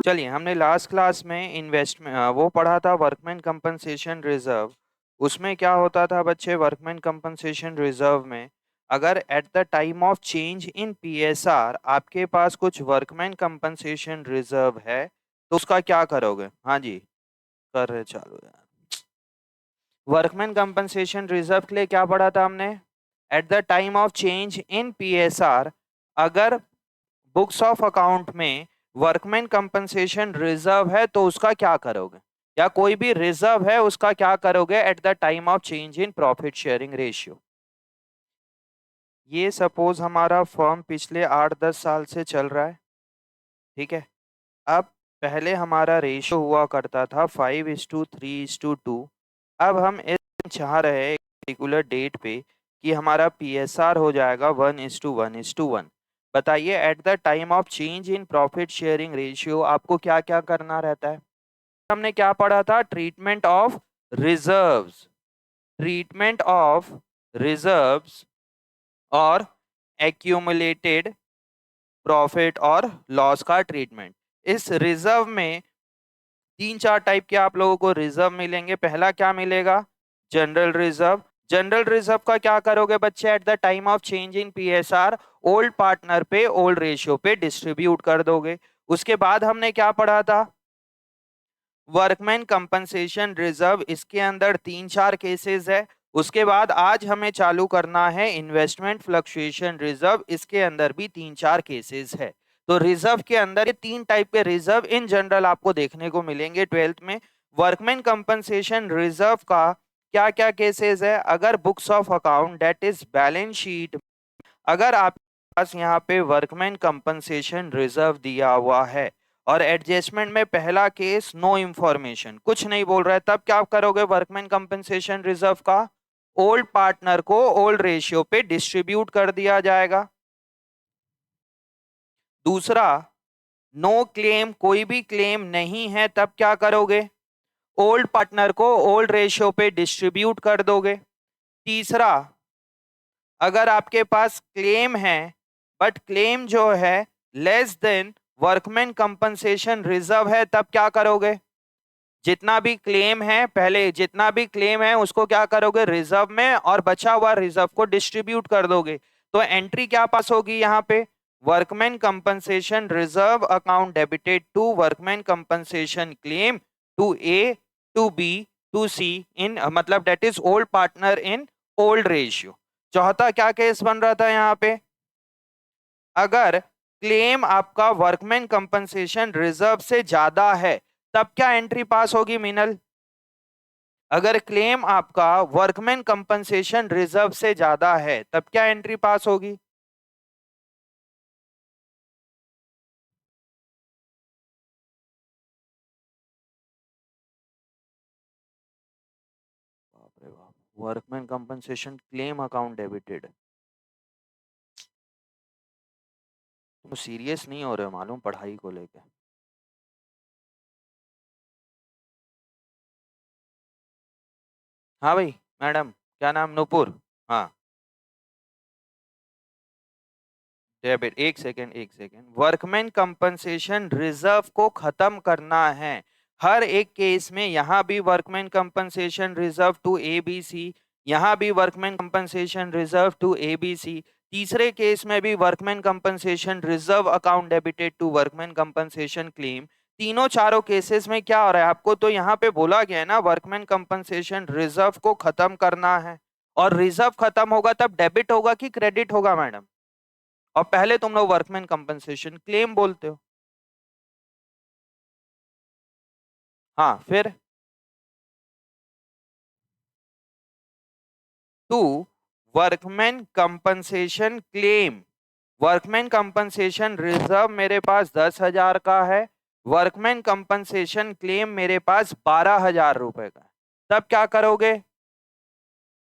चलिए, हमने last class में इन्वेस्टमेंट वो पढ़ा था वर्कमैन कंपनसेशन रिजर्व। उसमें क्या होता था बच्चे, वर्कमैन कंपनसेशन रिजर्व में अगर eight the time of change in PSR आपके पास कुछ वर्कमैन कंपनसेशन रिजर्व है तो उसका क्या करोगे। हाँ जी, कर रहे चालू यार। वर्कमैन कंपनसेशन रिजर्व के लिए क्या पढ़ा था हमने, eight the time of change in PSR अगर बुक्स ऑफ अकाउंट में वर्कमैन कंपनसेशन रिजर्व है तो उसका क्या करोगे, या कोई भी रिजर्व है उसका क्या करोगे eight the time of change in profit sharing ratio. ये सपोज हमारा फर्म पिछले 8-10 साल से चल रहा है, ठीक है। अब पहले हमारा रेशियो हुआ करता था 5:3:2। अब हम इस चाह रहे हैं पर्टिकुलर डेट पे कि हमारा पीएसआर हो जाएगा 1:1:1। बताइए eight the time of change in profit sharing ratio आपको क्या क्या करना रहता है। हमने क्या पढ़ा था, treatment of reserves, treatment of reserves और एक्यूमुलेटेड प्रॉफिट और लॉस का ट्रीटमेंट। इस रिजर्व में 3-4 टाइप के आप लोगों को रिजर्व मिलेंगे। पहला क्या मिलेगा, जनरल रिजर्व। जनरल रिजर्व का क्या करोगे बच्चे, eight the time of change in PSR old partner पे ओल्ड रेशियो पे डिस्ट्रीब्यूट कर दोगे। उसके बाद हमने क्या पढ़ा था, वर्कमैन कंपनसेशन रिजर्व। इसके अंदर 3-4 केसेस है। उसके बाद आज हमें चालू करना है इन्वेस्टमेंट फ्लक्चुएशन रिजर्व। इसके अंदर भी 3-4 केसेस है। तो रिजर्व के अंदर ये 3 टाइप के रिजर्व इन जनरल आपको देखने को मिलेंगे 12th में। वर्कमैन कंपनसेशन रिजर्व का क्या क्या केसेस है, अगर books of account that is balance sheet अगर आपके पास यहाँ पे वर्कमैन कंपनसेशन रिजर्व दिया हुआ है और एडजस्टमेंट में पहला केस नो इंफॉर्मेशन, कुछ नहीं बोल रहा है, तब क्या करोगे, वर्कमैन कंपनसेशन रिजर्व का ओल्ड पार्टनर को ओल्ड रेशियो पे डिस्ट्रीब्यूट कर दिया जाएगा। दूसरा, नो क्लेम, कोई भी क्लेम नहीं है, तब क्या करोगे, ओल्ड पार्टनर को ओल्ड रेशियो पे डिस्ट्रीब्यूट कर दोगे। तीसरा, अगर आपके पास क्लेम है बट क्लेम जो है less than workman compensation reserve है, तब क्या करोगे, जितना भी क्लेम है पहले जितना भी क्लेम है उसको क्या करोगे, रिजर्व में, और बचा हुआ रिजर्व को डिस्ट्रीब्यूट कर दोगे। तो एंट्री क्या पास होगी यहाँ पे, workman compensation reserve account debited to workman compensation claim to A to B to C in, मतलब that is old partner in old ratio. चौथा क्या केस बन रहा था यहाँ पे, अगर क्लेम आपका वर्कमैन कंपनसेशन रिजर्व से ज्यादा है तब क्या एंट्री पास होगी मीनल, अगर क्लेम आपका वर्कमैन कंपनसेशन रिजर्व से ज्यादा है तब क्या एंट्री पास होगी। बाप रे बाप, workman compensation claim account debited. तुम सीरियस नहीं हो रहे हो मालूम पढ़ाई को लेके। हाँ भाई, मैडम क्या नाम, नूपुर। हाँ, डेबिट, एक सेकेंड, वर्कमैन कंपनसेशन रिजर्व को खत्म करना है हर एक केस में। यहां भी workman compensation reserve to A B C, यहां भी workman compensation reserve to A B C, तीसरे केस में भी workman compensation reserve account debited to workman compensation claim. तीनों चारों केसेस में क्या हो रहा है, आपको तो यहाँ पे बोला गया है ना, वर्कमैन कंपनसेशन रिजर्व को खत्म करना है। और रिजर्व खत्म होगा तब डेबिट होगा कि क्रेडिट होगा मैडम, और पहले तुम लोग वर्कमैन कंपनसेशन क्लेम बोलते हो। हाँ, फिर to workman compensation claim, workman compensation reserve मेरे पास 10,000 का है, वर्कमैन कंपनसेशन क्लेम मेरे पास 12,000 रुपए का है, तब क्या करोगे,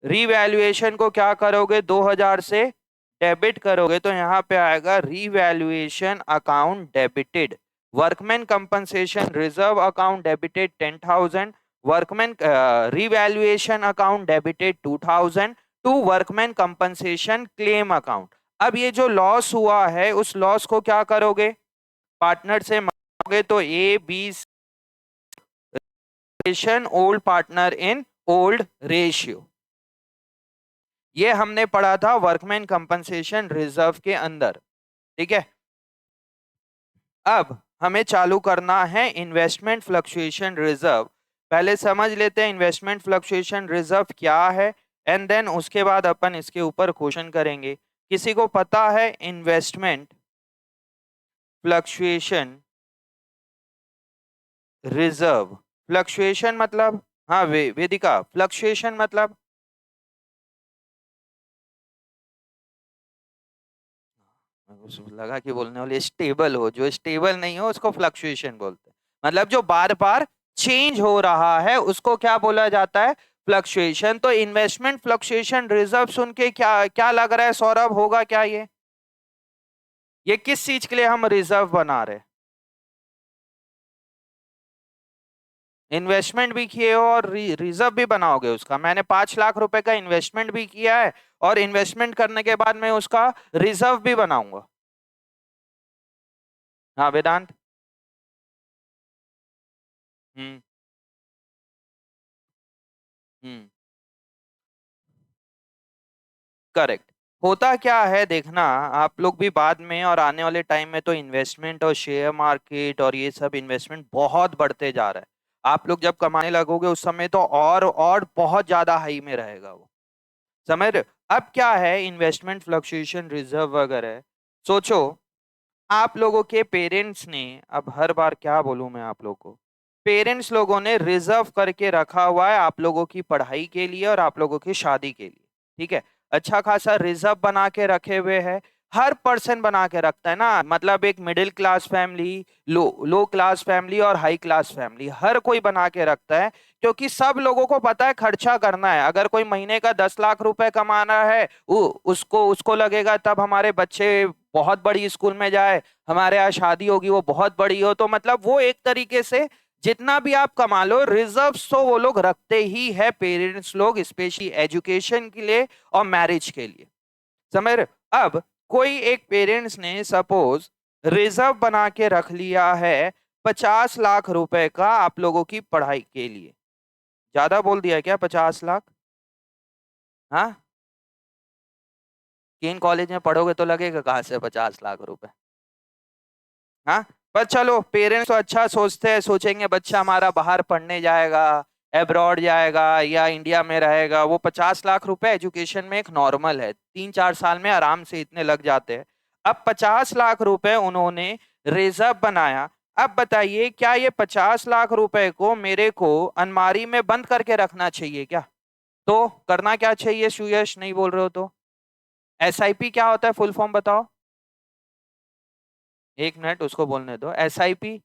रीवैल्यूएशन को क्या करोगे, 2,000 से डेबिट करोगे, तो यहाँ पे आएगा revaluation account debited, workman compensation reserve account debited 10,000, workman revaluation account debited 2,000 to workman compensation claim account. अब ये जो लॉस हुआ है उस लॉस को क्या करोगे, पार्टनर से तो A B old partner in old ratio, ये हमने पढ़ा था वर्कमैन कंपनसेशन रिजर्व के अंदर। ठीक है, अब हमें चालू करना है इन्वेस्टमेंट फ्लक्चुएशन रिजर्व। पहले समझ लेते हैं इन्वेस्टमेंट फ्लक्चुएशन रिजर्व क्या है, एंड देन उसके बाद अपन इसके ऊपर क्वेश्चन करेंगे। किसी को पता है इन्वेस्टमेंट फ्लक्चुएशन रिजर्व? फ्लक्चुएशन मतलब, हाँ वेदिका, फ्लक्चुएशन मतलब? लगा कि बोलने वाले स्टेबल हो, जो स्टेबल नहीं हो उसको फ्लक्चुएशन बोलते हैं। मतलब जो बार बार चेंज हो रहा है उसको क्या बोला जाता है? फ्लक्चुएशन। तो इन्वेस्टमेंट फ्लक्चुएशन रिजर्व सुन के क्या क्या लग रहा है सौरभ, होगा क्या ये किस चीज के लिए हम रिजर्व बना रहे? इन्वेस्टमेंट भी किए हो और रिजर्व भी बनाओगे उसका? मैंने 5 लाख रुपए का इन्वेस्टमेंट भी किया है और इन्वेस्टमेंट करने के बाद मैं उसका रिजर्व भी बनाऊंगा। हाँ वेदांत। हम्म। हम्म। करेक्ट। होता क्या है देखना, आप लोग भी बाद में और आने वाले टाइम में तो इन्वेस्टमेंट और शेयर मार्केट और ये सब इन्वेस्टमेंट बहुत बढ़ते जा रहा है। आप लोग जब कमाने लगोगे उस समय तो और बहुत ज्यादा हाई में रहेगा वो, समझ रहे हो? अब क्या है इन्वेस्टमेंट फ्लक्चुएशन रिजर्व वगैरह, सोचो आप लोगों के पेरेंट्स ने, अब हर बार क्या बोलूं मैं आप लोगों को, पेरेंट्स लोगों ने रिजर्व करके रखा हुआ है आप लोगों की पढ़ाई के लिए और आप लोगों की शादी के लिए। ठीक है, अच्छा खासा रिजर्व बना के रखे हुए हैं। हर पर्सन बना के रखता है ना, मतलब एक मिडिल क्लास फैमिली, लो क्लास फैमिली और हाई क्लास फैमिली, हर कोई बना के रखता है। क्योंकि सब लोगों को पता है खर्चा करना है। अगर कोई महीने का 10 लाख रुपए कमाना है, उसको उसको लगेगा तब हमारे बच्चे बहुत बड़ी स्कूल में जाए, हमारे यहाँ शादी होगी वो बहुत बड़ी हो। तो मतलब वो एक तरीके से जितना भी आप कमा लो, रिजर्व्स तो वो लोग रखते ही है पेरेंट्स लोग, स्पेशली एजुकेशन के लिए और मैरिज के लिए, समझ रहे हो? अब कोई एक पेरेंट्स ने सपोज रिजर्व बना के रख लिया है 50 लाख रुपए का आप लोगों की पढ़ाई के लिए। ज्यादा बोल दिया क्या 50 लाख? हाँ, किन कॉलेज में पढ़ोगे तो लगेगा कहाँ से 50 लाख रुपए? हाँ, पर चलो पेरेंट्स तो अच्छा सोचते हैं, सोचेंगे बच्चा हमारा बाहर पढ़ने जाएगा, एब्रॉड जाएगा या इंडिया में रहेगा, वो 50 लाख रुपए एजुकेशन में एक नॉर्मल है, 3-4 साल में आराम से इतने लग जाते हैं। अब 50 लाख रुपए उन्होंने रिजर्व बनाया। अब बताइए क्या ये 50 लाख रुपए को मेरे को अलमारी में बंद करके रखना चाहिए क्या? तो करना क्या चाहिए सुयश, नहीं बोल रहे हो तो? एसआईपी क्या होता है, फुल फॉर्म बताओ। एक मिनट उसको बोलने दो। एसआईपी,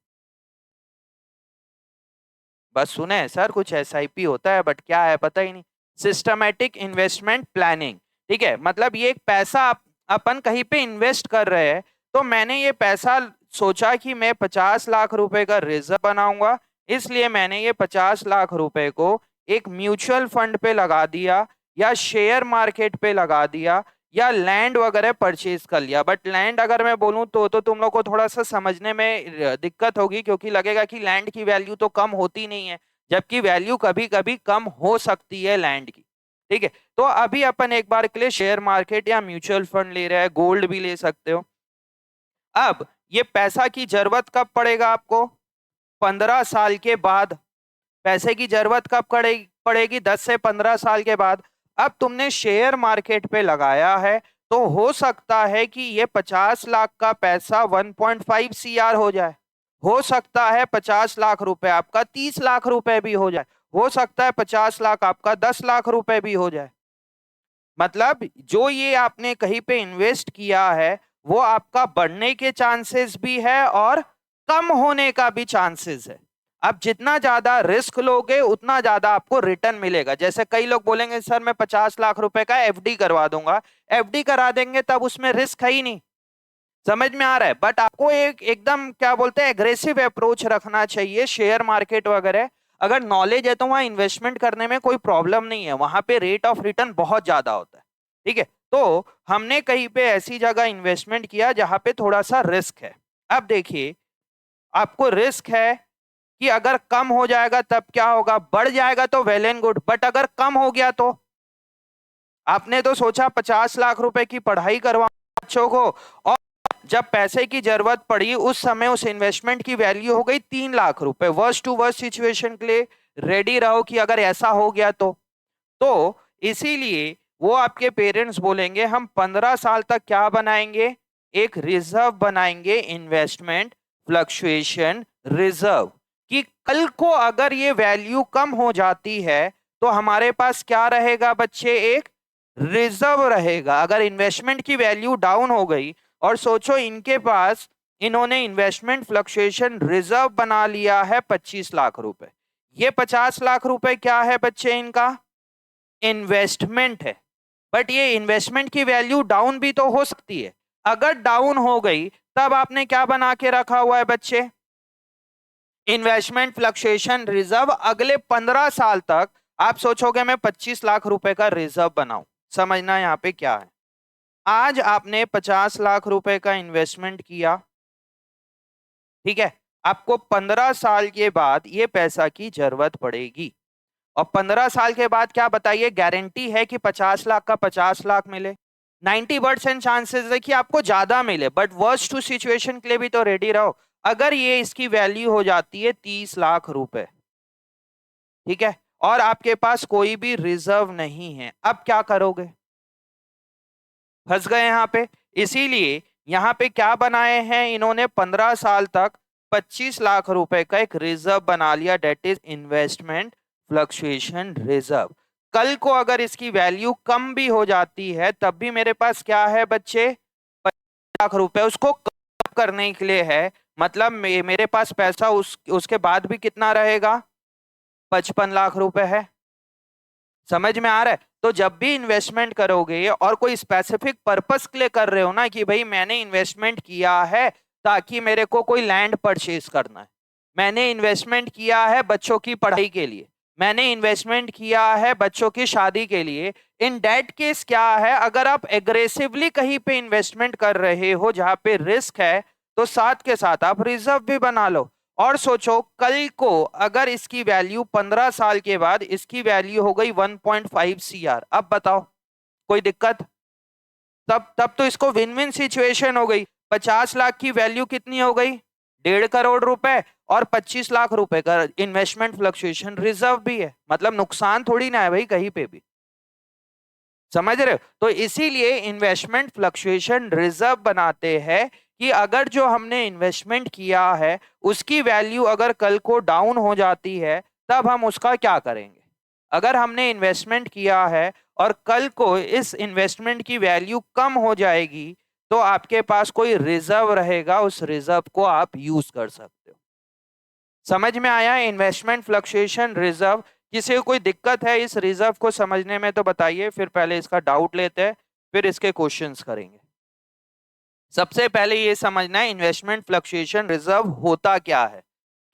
बस सुने हैं सर कुछ एसआईपी होता है, बट क्या है पता ही नहीं। Systematic investment planning. ठीक है, मतलब ये एक पैसा अपन कहीं पे इन्वेस्ट कर रहे हैं। तो मैंने ये पैसा सोचा कि मैं 50 लाख रुपए का रिजर्व बनाऊंगा, इसलिए मैंने ये 50 लाख रुपए को एक म्यूचुअल फंड पे लगा दिया या शेयर मार्केट पे लगा दिया या लैंड वगैरह परचेज कर लिया। बट लैंड अगर मैं बोलूं तो तुम लोग को थोड़ा सा समझने में दिक्कत होगी, क्योंकि लगेगा कि लैंड की वैल्यू तो कम होती नहीं है, जबकि वैल्यू कभी कभी कम हो सकती है लैंड की। ठीक है, तो अभी अपन एक बार के लिए शेयर मार्केट या म्यूचुअल फंड ले रहे हैं, गोल्ड भी ले सकते हो। अब ये पैसा की जरूरत कब पड़ेगा आपको? 15 साल के बाद। पैसे की जरूरत कब पड़ेगी? 10 से 15 साल के बाद। अब तुमने शेयर मार्केट पे लगाया है, तो हो सकता है कि ये 50 लाख का पैसा 1.5 CR हो जाए। हो सकता है 50 लाख रुपए आपका 30 लाख रुपए भी हो जाए। हो सकता है 50 लाख आपका 10 लाख रुपए भी हो जाए। मतलब जो ये आपने कहीं पे इन्वेस्ट किया है वो आपका बढ़ने के चांसेस भी है और कम होने का भी चांसेस है। अब जितना ज्यादा रिस्क लोगे उतना ज्यादा आपको रिटर्न मिलेगा। जैसे कई लोग बोलेंगे सर मैं 50 लाख रुपए का एफडी करवा दूंगा, एफडी करा देंगे तब उसमें रिस्क है ही नहीं। समझ में आ रहा है? बट आपको एक एकदम क्या बोलते हैं एग्रेसिव अप्रोच रखना चाहिए शेयर मार्केट वगैरह। अगर नॉलेज है तो वहां इन्वेस्टमेंट करने में कोई प्रॉब्लम नहीं है, वहां पे रेट ऑफ रिटर्न बहुत ज्यादा होता है। ठीक है, तो हमने कहीं पे ऐसी जगह इन्वेस्टमेंट किया जहां पे थोड़ा सा रिस्क है। अब देखिए आपको रिस्क है कि अगर कम हो जाएगा तब क्या होगा, बढ़ जाएगा तो वेल एंड गुड, बट अगर कम हो गया तो आपने तो सोचा 50 लाख रुपए की पढ़ाई करवा बच्चों को, और जब पैसे की जरूरत पड़ी उस समय उस इन्वेस्टमेंट की वैल्यू हो गई 3 लाख रुपए। वर्स्ट टू वर्स्ट सिचुएशन के लिए रेडी रहो कि अगर ऐसा हो गया तो इसीलिए वो आपके पेरेंट्स बोलेंगे हम 15 साल तक क्या बनाएंगे, एक रिजर्व बनाएंगे, इन्वेस्टमेंट फ्लक्चुएशन रिजर्व, कि कल को अगर ये वैल्यू कम हो जाती है तो हमारे पास क्या रहेगा बच्चे, एक रिजर्व रहेगा। अगर इन्वेस्टमेंट की वैल्यू डाउन हो गई, और सोचो इनके पास, इन्होंने इन्वेस्टमेंट फ्लक्चुएशन रिजर्व बना लिया है 25 लाख रुपए, ये 50 लाख रुपए क्या है बच्चे, इनका इन्वेस्टमेंट है। बट ये इन्वेस्टमेंट की वैल्यू डाउन भी तो हो सकती है, अगर डाउन हो गई तब आपने क्या बना के रखा हुआ है बच्चे, इन्वेस्टमेंट फ्लक्चुएशन रिजर्व। अगले 15 साल तक आप सोचोगे मैं 25 लाख रुपए का रिजर्व बनाऊं। समझना यहाँ पे क्या है, आज आपने 50 लाख रुपए का इन्वेस्टमेंट किया, ठीक है, आपको 15 साल के बाद ये पैसा की जरूरत पड़ेगी, और 15 साल के बाद क्या बताइए, गारंटी है कि 50 लाख का 50 लाख मिले, 90% चांसेस है कि आपको ज्यादा मिले, बट वर्स्ट टू सिचुएशन के लिए भी तो रेडी रहो। अगर ये इसकी वैल्यू हो जाती है 30 लाख रुपए, ठीक है, और आपके पास कोई भी रिजर्व नहीं है, अब क्या करोगे, फंस गए यहाँ पे। इसीलिए यहाँ पे क्या बनाए हैं इन्होंने, 15 साल तक 25 लाख रुपए का एक रिजर्व बना लिया, that is investment fluctuation reserve. कल को अगर इसकी वैल्यू कम भी हो जाती है तब भी मेरे पास क्या है बच्चे, 25 लाख रुपए उसको कम करने के लिए है, मतलब मेरे पास पैसा उसके बाद भी कितना रहेगा, 55 लाख रुपए है। समझ में आ रहा है। तो जब भी इन्वेस्टमेंट करोगे और कोई स्पेसिफिक पर्पस के लिए कर रहे हो ना, कि भाई मैंने इन्वेस्टमेंट किया है ताकि मेरे को कोई लैंड परचेज करना है, मैंने इन्वेस्टमेंट किया है बच्चों की पढ़ाई के लिए, मैंने इन्वेस्टमेंट किया है बच्चों की शादी के लिए, इन दैट केस क्या है, अगर आप एग्रेसिवली कहीं पे इन्वेस्टमेंट कर रहे हो जहां पे रिस्क है, तो साथ के साथ आप रिजर्व भी बना लो। और सोचो कल को अगर इसकी वैल्यू 15 साल के बाद इसकी वैल्यू हो गई 1.5 CR, अब बताओ कोई दिक्कत, तब तो इसको विन विन सिचुएशन हो गई। 50 लाख की वैल्यू कितनी हो गई, 1.5 करोड़ रुपए, और 25 लाख रुपए का इन्वेस्टमेंट फ्लक्चुएशन रिजर्व भी है, मतलब नुकसान थोड़ी ना है भाई कहीं पे भी। समझ रहे हो। तो इसीलिए इन्वेस्टमेंट फ्लक्चुएशन रिजर्व बनाते हैं कि अगर जो हमने इन्वेस्टमेंट किया है उसकी वैल्यू अगर कल को डाउन हो जाती है तब हम उसका क्या करेंगे। अगर हमने इन्वेस्टमेंट किया है और कल को इस इन्वेस्टमेंट की वैल्यू कम हो जाएगी तो आपके पास कोई रिजर्व रहेगा, उस रिजर्व को आप यूज कर सकते हो। समझ में आया इन्वेस्टमेंट फ्लक्चुएशन रिजर्व। किसी को कोई दिक्कत है इस रिजर्व को समझने में तो बताइए, फिर पहले इसका डाउट लेते हैं फिर इसके क्वेश्चंस करेंगे। सबसे पहले ये समझना है इन्वेस्टमेंट फ्लक्चुएशन रिजर्व होता क्या है।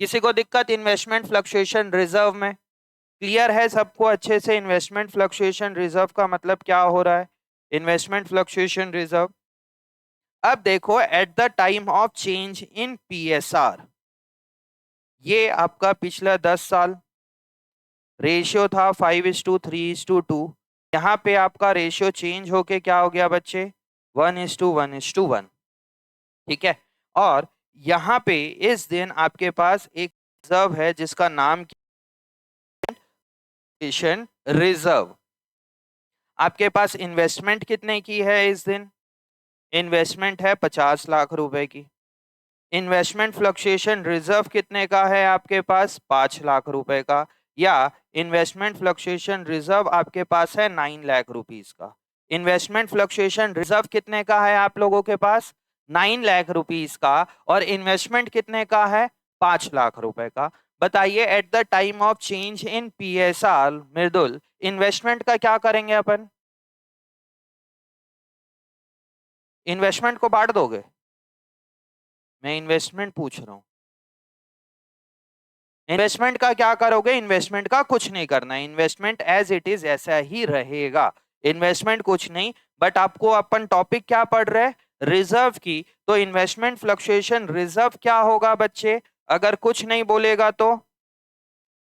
किसी को दिक्कत इन्वेस्टमेंट फ्लक्चुएशन रिजर्व में, क्लियर है सबको अच्छे से इन्वेस्टमेंट फ्लक्चुएशन रिजर्व का मतलब क्या हो रहा है। इन्वेस्टमेंट फ्लक्चुएशन रिजर्व, अब देखो eight the time of change in PSR, ये आपका पिछला 10 साल रेशियो था 5:3:2, यहाँ पे आपका रेशियो चेंज होके क्या हो गया बच्चे 1:1:1, ठीक है। और यहाँ पे इस दिन आपके पास एक रिजर्व है जिसका नाम रिजर्व। आपके पास इन्वेस्टमेंट कितने की है इस दिन, इन्वेस्टमेंट है 50 लाख रुपए की। इन्वेस्टमेंट फ्लक्चुएशन रिजर्व कितने का है आपके पास, 5 लाख रुपए का, या इन्वेस्टमेंट फ्लक्चुएशन रिजर्व आपके पास है 9 लाख रुपीस का। इन्वेस्टमेंट फ्लक्चुएशन रिजर्व कितने का है आप लोगों के पास, 9 लाख रुपीस का, और इन्वेस्टमेंट कितने का है 5 लाख रुपए का। बताइए eight the time of change in PSR Mridul, investment का क्या करेंगे अपन, इन्वेस्टमेंट को बांट दोगे, मैं इन्वेस्टमेंट पूछ रहा हूं। इन्वेस्टमेंट का क्या करोगे, इन्वेस्टमेंट का कुछ नहीं करना है, इन्वेस्टमेंट एज इट इज ऐसा ही रहेगा, इन्वेस्टमेंट कुछ नहीं। बट आपको अपन टॉपिक क्या पढ़ रहे हैं, रिजर्व की, तो इन्वेस्टमेंट फ्लक्चुएशन रिजर्व क्या होगा बच्चे, अगर कुछ नहीं बोलेगा तो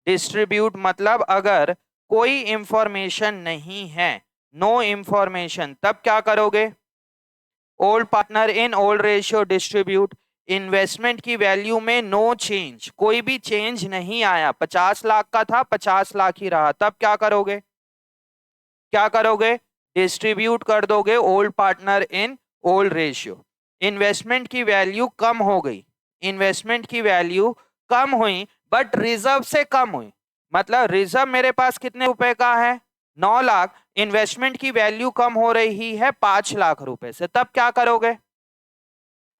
डिस्ट्रीब्यूट मतलब अगर कोई इंफॉर्मेशन नहीं है, नो इंफॉर्मेशन, तब क्या करोगे? Old partner in old ratio distribute. Investment की वैल्यू में नो चेंज, कोई भी चेंज नहीं आया, 50 लाख का था 50 लाख ही रहा, तब क्या करोगे? क्या करोगे? डिस्ट्रीब्यूट कर दोगे old partner in old ratio. Investment की वैल्यू कम हो गई, इन्वेस्टमेंट की वैल्यू कम हुई बट रिजर्व से कम हुई, मतलब रिजर्व मेरे पास कितने रुपए का है? 9 लाख। इन्वेस्टमेंट की वैल्यू कम हो रही है 5 लाख रुपए से, तब क्या करोगे?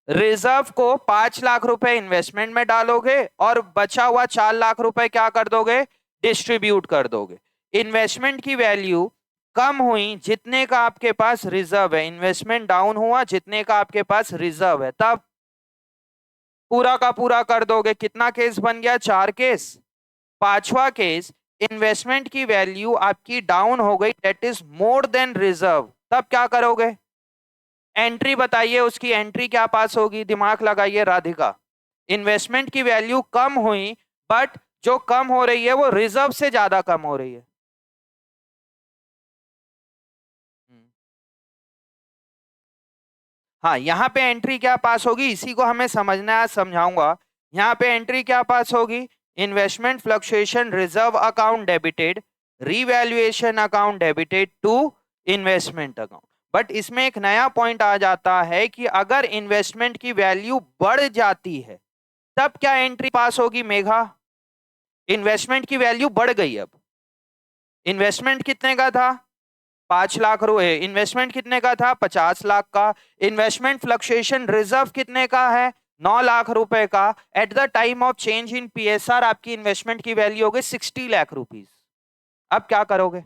रिजर्व को 5 लाख रुपए इन्वेस्टमेंट में डालोगे और बचा हुआ 4 लाख रुपए क्या कर दोगे? डिस्ट्रीब्यूट कर दोगे। इन्वेस्टमेंट की वैल्यू कम हुई जितने का आपके पास रिजर्व है, इन्वेस्टमेंट डाउन हुआ जितने का आपके पास रिजर्व है, तब पूरा का पूरा कर दोगे। कितना केस बन गया? 4 केस। पांचवा केस, इन्वेस्टमेंट की वैल्यू आपकी डाउन हो गई, that is more than reserve, तब क्या करोगे? एंट्री बताइए, उसकी एंट्री क्या पास होगी? दिमाग लगाइए राधिका। इन्वेस्टमेंट की वैल्यू कम हुई बट जो कम हो रही है वो रिजर्व से ज्यादा कम हो रही है। हाँ, यहां पे एंट्री क्या पास होगी, इसी को हमें समझना है, समझाऊंगा। यहां पे एंट्री क्या पास होगी? Investment fluctuation reserve account debited, revaluation account debited to investment account. But इसमें एक नया पॉइंट आ जाता है कि अगर इन्वेस्टमेंट की वैल्यू बढ़ जाती है तब क्या एंट्री पास होगी मेघा? इन्वेस्टमेंट की वैल्यू बढ़ गई, अब इन्वेस्टमेंट कितने का था? 5 लाख रुपए। इन्वेस्टमेंट कितने का था? 50 लाख का। इन्वेस्टमेंट फ्लक्चुएशन रिजर्व कितने का है? 9 लाख रुपए का। Eight the time of change in PSR आपकी इन्वेस्टमेंट की वैल्यू हो गई 60 लाख रुपीस। अब क्या करोगे?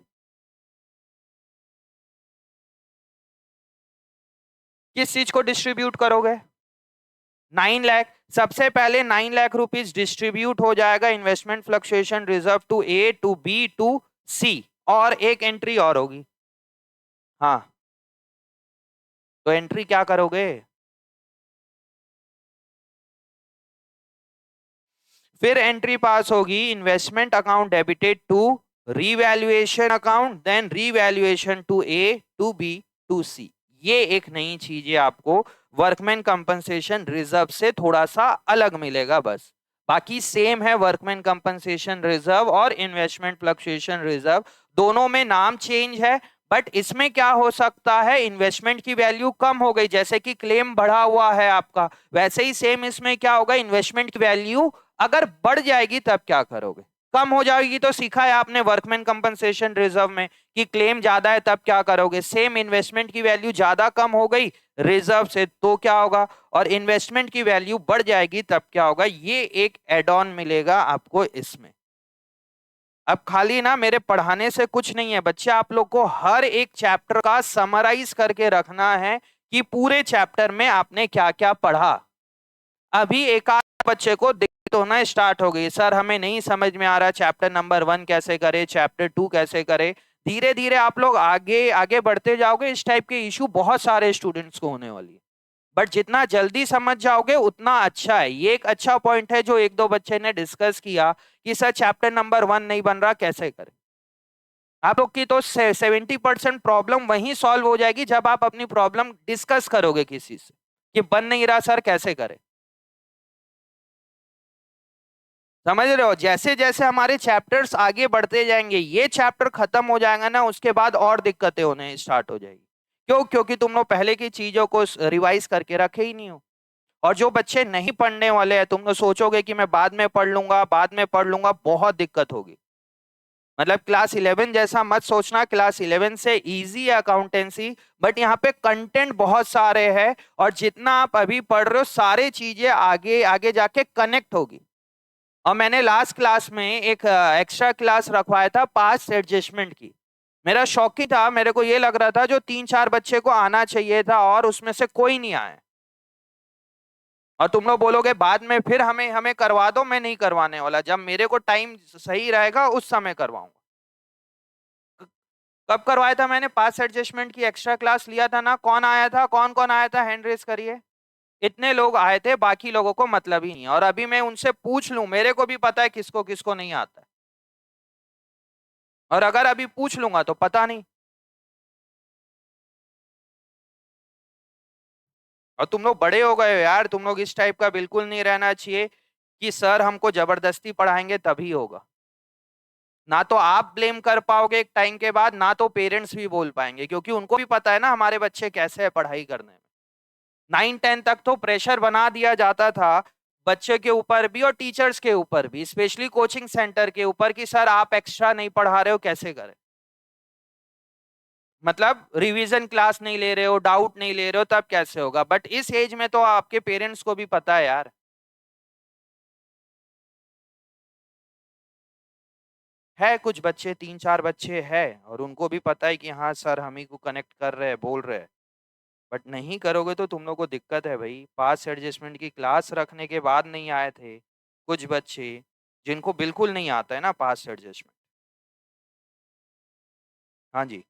किस चीज को डिस्ट्रीब्यूट करोगे? 9 लाख। सबसे पहले 9 लाख रुपीस डिस्ट्रीब्यूट हो जाएगा investment fluctuation reserve to A, to B, to C, और एक एंट्री और होगी। हाँ, तो एंट्री क्या करोगे? फिर एंट्री पास होगी investment account debited to revaluation account, then revaluation to A, to B, to C. ये एक नई चीज है, आपको वर्कमैन कंपनसेशन रिजर्व से थोड़ा सा अलग मिलेगा बस, बाकी सेम है। वर्कमैन कंपनसेशन रिजर्व और इन्वेस्टमेंट फ्लक्चुएशन रिजर्व, दोनों में नाम चेंज है। बट इसमें क्या हो सकता है, इन्वेस्टमेंट की वैल्यू कम हो गई, जैसे कि क्लेम बढ़ा हुआ है आपका, वैसे ही सेम इसमें क्या होगा, इन्वेस्टमेंट की वैल्यू अगर बढ़ जाएगी तब क्या करोगे? कम हो जाएगी तो सीखा है आपने वर्कमैन कंपनसेशन रिजर्व में कि क्लेम ज्यादा है तब क्या करोगे? सेम इन्वेस्टमेंट की वैल्यू ज्यादा कम हो गई रिजर्व से तो क्या होगा, और इन्वेस्टमेंट की वैल्यू बढ़ जाएगी तब क्या होगा? ये एक एड ऑन मिलेगा आपको इसमें। अब खाली ना मेरे पढ़ाने से कुछ नहीं है बच्चे, आप लोग को हर एक चैप्टर का समराइज करके रखना है कि पूरे चैप्टर में आपने क्या क्या पढ़ा। अभी एक आध बच्चे को दिक्कत होना स्टार्ट हो गई, सर हमें नहीं समझ में आ रहा चैप्टर नंबर 1 कैसे करे, चैप्टर 2 कैसे करे। धीरे धीरे आप लोग आगे आगे बढ़ते जाओगे, इस टाइप के इशू बहुत सारे स्टूडेंट्स को होने वाली है, बट जितना जल्दी समझ जाओगे उतना अच्छा है। ये एक अच्छा पॉइंट है जो एक दो बच्चे ने डिस्कस किया कि सर चैप्टर नंबर 1 नहीं बन रहा, कैसे करें। आप लोग की तो 70% प्रॉब्लम वहीं सॉल्व हो जाएगी जब आप अपनी प्रॉब्लम डिस्कस करोगे किसी से कि बन नहीं रहा सर कैसे करें। समझ रहे हो? जैसे जैसे हमारे चैप्टर्स आगे बढ़ते जाएंगे, ये चैप्टर खत्म हो जाएगा ना, उसके बाद और दिक्कतें होने स्टार्ट हो जाएगी। क्यों? क्योंकि तुम लोग पहले की चीजों को रिवाइज करके रखे ही नहीं हो। और जो बच्चे नहीं पढ़ने वाले हैं, तुम लोग सोचोगे कि मैं बाद में पढ़ लूंगा, बाद में पढ़ लूंगा, बहुत दिक्कत होगी। मतलब क्लास 11 जैसा मत सोचना, क्लास 11 से इजी है अकाउंटेंसी, बट यहाँ पे कंटेंट बहुत सारे हैं, और जितना आप अभी पढ़ रहे हो सारे चीजें आगे आगे जाके कनेक्ट होगी। और मैंने लास्ट क्लास में एक एक्स्ट्रा क्लास रखवाया था पास्ट एडजस्टमेंट की। मेरा शौक ही था, मेरे को ये लग रहा था जो 3-4 बच्चे को आना चाहिए था और उसमें से कोई नहीं आया। और तुम लोग बोलोगे बाद में फिर हमें हमें करवा दो, मैं नहीं करवाने वाला, जब मेरे को टाइम सही रहेगा उस समय करवाऊंगा। कब करवाया था मैंने पास एडजस्टमेंट की एक्स्ट्रा क्लास लिया था ना? कौन आया था, कौन कौन आया था, हैंड रेस करिए। इतने लोग आए थे, बाकी लोगों को मतलब ही नहीं। और अभी मैं उनसे पूछ लूं, मेरे को भी पता है किसको किसको नहीं आता है। और अगर अभी पूछ लूंगा तो पता नहीं। और तुम लोग बड़े हो गए हो यार, तुम लोग इस टाइप का बिल्कुल नहीं रहना चाहिए कि सर हमको जबरदस्ती पढ़ाएंगे तभी होगा। ना तो आप ब्लेम कर पाओगे एक टाइम के बाद, ना तो पेरेंट्स भी बोल पाएंगे, क्योंकि उनको भी पता है ना हमारे बच्चे कैसे है पढ़ाई करने में। 9-10 तक तो प्रेशर बना दिया जाता था बच्चे के ऊपर भी और टीचर्स के ऊपर भी, स्पेशली कोचिंग सेंटर के ऊपर, कि सर आप एक्स्ट्रा नहीं पढ़ा रहे हो, कैसे करें। मतलब रिवीजन क्लास नहीं ले रहे हो, डाउट नहीं ले रहे हो, तब कैसे होगा। बट इस एज में तो आपके पेरेंट्स को भी पता है यार। है कुछ बच्चे, 3-4 बच्चे हैं, और उनको भी पता है कि हाँ सर हम ही को कनेक्ट कर रहे हैं, बोल रहे हैं। बट नहीं करोगे तो तुम लोग को दिक्कत है भाई। पास एडजस्टमेंट की क्लास रखने के बाद नहीं आए थे कुछ बच्चे, जिनको बिल्कुल नहीं आता है ना पास एडजस्टमेंट। हाँ जी।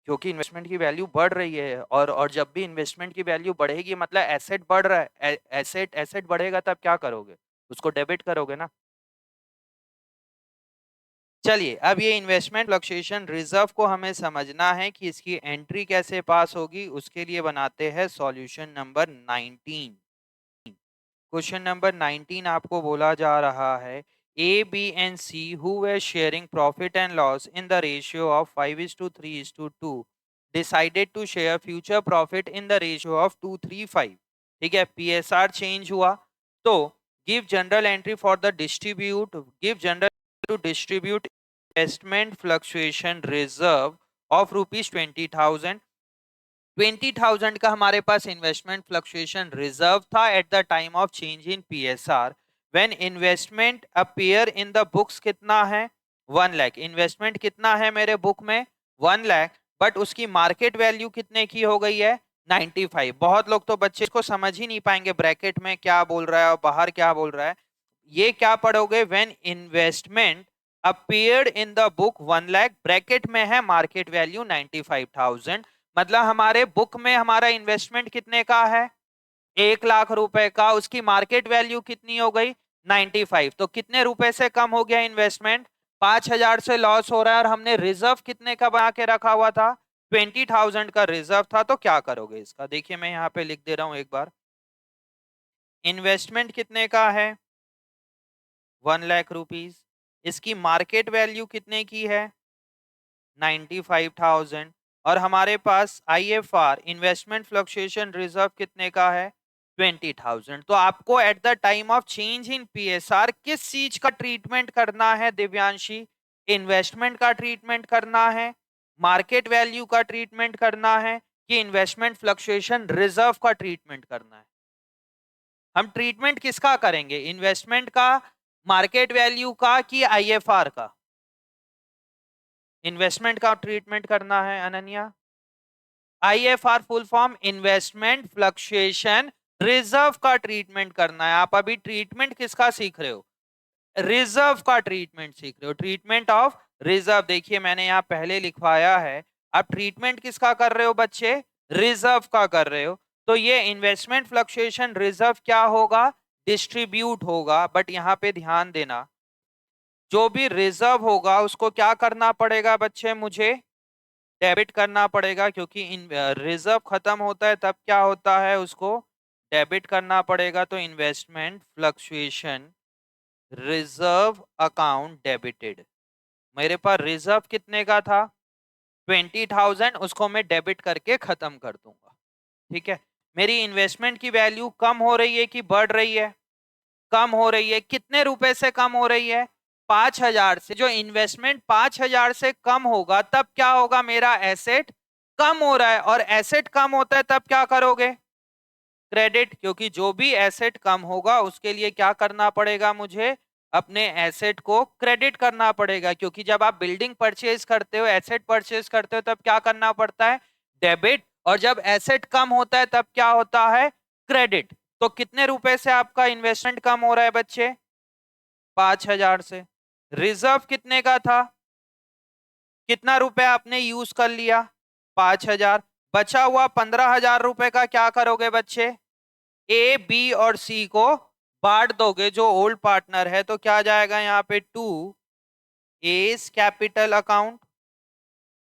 क्योंकि इन्वेस्टमेंट की वैल्यू बढ़ रही है, और जब भी इन्वेस्टमेंट की वैल्यू बढ़ेगी मतलब एसेट बढ़ रहा है, एसेट एसेट बढ़ेगा, तब क्या करोगे, उसको डेबिट करोगे ना। चलिए, अब ये इन्वेस्टमेंट फ्लक्चुएशन रिजर्व को हमें समझना है कि इसकी एंट्री कैसे पास होगी। उसके लिए बनाते हैं सॉल्यूशन नंबर 19। क्वेश्चन नंबर 19 आपको बोला जा रहा है, A B and C who were sharing profit and loss in the ratio of 5:3:2 decided to share future profit in the ratio of 2:3:5। ठीक है, पीएसआर चेंज हुआ। तो give general entry for the distribute, give general to distribute investment fluctuation reserve of ₹20,000। 20,000 का हमारे पास investment fluctuation reserve था at the time of change in PSR. When investment appear in the books कितना है, 1 lakh. Investment कितना है मेरे book में, 1 लाख। बट उसकी मार्केट वैल्यू कितने की हो गई है, 95। बहुत लोग तो बच्चे को समझ ही नहीं पाएंगे ब्रैकेट में क्या बोल रहा है और बाहर क्या बोल रहा है। ये क्या पढ़ोगे, when investment appeared in the book 1 lakh, bracket में है मार्केट वैल्यू 95,000। मतलब हमारे बुक में हमारा इन्वेस्टमेंट कितने का है, 1 लाख रुपए का, उसकी मार्केट वैल्यू कितनी हो गई, 95। तो कितने रुपए से कम हो गया इन्वेस्टमेंट, 5,000 से लॉस हो रहा है। और हमने रिजर्व कितने का बना के रखा हुआ था, 20,000 का रिजर्व था। तो क्या करोगे इसका, देखिए मैं यहाँ पे लिख दे रहा हूं एक बार। इन्वेस्टमेंट कितने का है, 1 लाख रुपीज। इसकी मार्केट वैल्यू कितने की है, 95,000। और हमारे पास आईएफआर इन्वेस्टमेंट फ्लक्चुएशन रिजर्व कितने का है, 20,000। तो आपको eight the time of change in PSR किस चीज का ट्रीटमेंट करना है दिव्यांशी, इन्वेस्टमेंट का ट्रीटमेंट करना है, मार्केट वैल्यू का ट्रीटमेंट करना है, कि इन्वेस्टमेंट फ्लक्चुएशन रिजर्व का ट्रीटमेंट करना है। हम ट्रीटमेंट किसका करेंगे, इन्वेस्टमेंट का, मार्केट वैल्यू का, कि आईएफआर का। इन्वेस्टमेंट का ट्रीटमेंट करना है Ananya. IFR full form investment fluctuation reserve का ट्रीटमेंट करना है। आप अभी ट्रीटमेंट किसका सीख रहे हो, रिजर्व का ट्रीटमेंट सीख रहे हो, ट्रीटमेंट ऑफ रिजर्व। देखिए मैंने यहाँ पहले लिखवाया है। आप ट्रीटमेंट किसका कर रहे हो बच्चे, रिजर्व का कर रहे हो। तो ये इन्वेस्टमेंट फ्लक्चुएशन रिजर्व क्या होगा, डिस्ट्रीब्यूट होगा। बट यहाँ पे ध्यान देना, जो भी रिजर्व होगा उसको क्या करना पड़ेगा बच्चे, मुझे डेबिट करना पड़ेगा, क्योंकि इन रिजर्व खत्म होता है तब क्या होता है, उसको डेबिट करना पड़ेगा। तो investment fluctuation reserve account debited. मेरे पास रिजर्व कितने का था, 20,000, उसको मैं डेबिट करके खत्म कर दूंगा। ठीक है, मेरी इन्वेस्टमेंट की वैल्यू कम हो रही है कि बढ़ रही है, कम हो रही है। कितने रुपए से कम हो रही है, 5,000 से। जो इन्वेस्टमेंट 5,000 से कम होगा तब क्या होगा, मेरा एसेट कम हो रहा है। और एसेट कम होता है तब क्या करोगे, क्रेडिट। क्योंकि जो भी एसेट कम होगा उसके लिए क्या करना पड़ेगा, मुझे अपने एसेट को क्रेडिट करना पड़ेगा। क्योंकि जब आप बिल्डिंग परचेज करते हो, एसेट परचेज करते हो, तब क्या करना पड़ता है, डेबिट। और जब एसेट कम होता है तब क्या होता है, क्रेडिट। तो कितने रुपए से आपका इन्वेस्टमेंट कम हो रहा है बच्चे, 5,000 से। रिजर्व कितने का था, कितना रुपए आपने यूज कर लिया, 5,000। बचा हुआ 15,000 रुपए का क्या करोगे बच्चे? ए, बी और सी को बांट दोगे जो ओल्ड पार्टनर है, तो क्या जाएगा यहाँ पे? To A's capital account,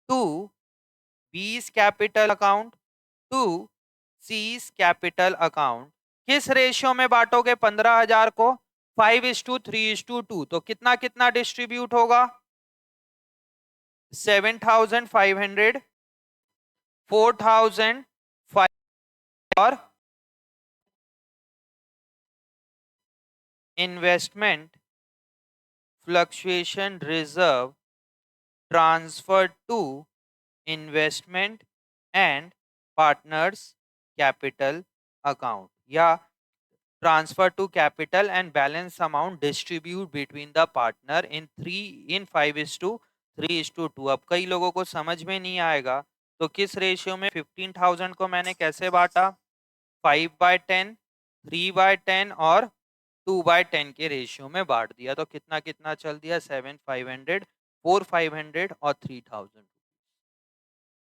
to B's capital account, to C's capital account. किस रेशियो में बांटोगे 15,000 को? 5:3:2। तो कितना कितना डिस्ट्रीब्यूट होगा? 7,500, 4,005 और investment fluctuation reserve transfer to investment and partners capital account, या transfer to capital and balance amount distribute between the partner in 5:3:2। अब कई लोगों को समझ में नहीं आएगा, तो किस रेशियो में? 15,000 को मैंने कैसे बांटा? 5/10, 3/10 और 2/10 के रेशियो में बांट दिया। तो कितना कितना चल दिया? 7,500, 4,500 और 3,000।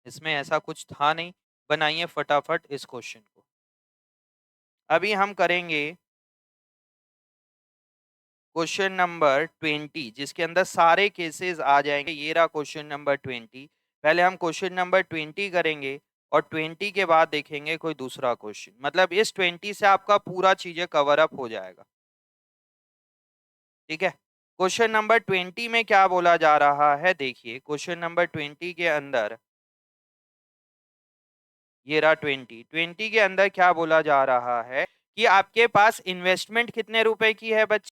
इसमें ऐसा कुछ था नहीं। बनाइए फटाफट इस क्वेश्चन को। अभी हम करेंगे क्वेश्चन नंबर 20, जिसके अंदर सारे केसेस आ जाएंगे। ये रहा क्वेश्चन नंबर 20। पहले हम क्वेश्चन नंबर 20 करेंगे और 20 के बाद देखेंगे कोई दूसरा क्वेश्चन। मतलब इस 20 से आपका पूरा चीजें कवर अप हो जाएगा। ठीक है, क्वेश्चन नंबर 20 में क्या बोला जा रहा है? देखिए क्वेश्चन नंबर 20 के अंदर, ये रहा 20 के अंदर क्या बोला जा रहा है कि आपके पास इन्वेस्टमेंट कितने रुपए की है बच्चे?